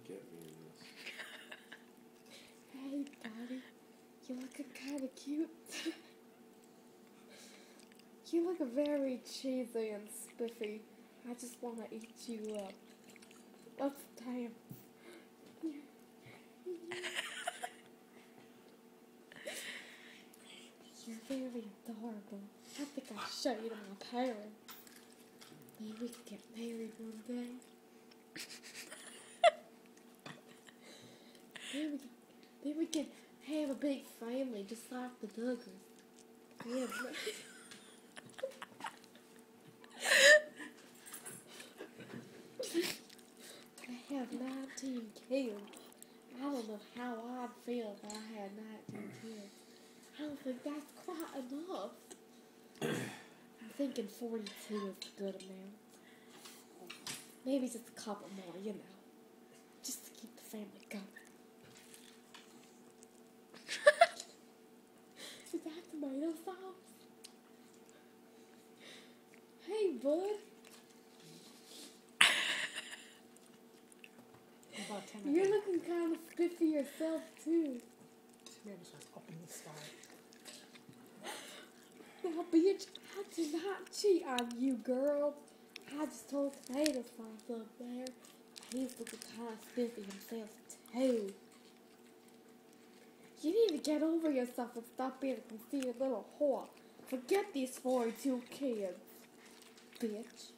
get me in this. Hey, buddy. You looking kind of cute. You look very cheesy and spiffy. I just want to eat you up. Let's dance. You're very adorable. I think I'll show you to my parents. Maybe we could get married one day. Maybe we could have a big family just like the Duggars. Yeah. I have 19 kids. I don't know how I'd feel if I had 19 kids. I don't think that's quite enough. I'm thinking 42 is a good amount. Maybe just a couple more, you know. Just to keep the family going. Is that tomato sauce? Hey, bud. You're looking kind of spiffy yourself, too. Maybe just open the start. Now, bitch, I did not cheat on you, girl. I just told Tomato Sauce up there. He's looking kind of spiffy himself, too. You need to get over yourself and stop being a conceited little whore. Forget these 42 kids, bitch.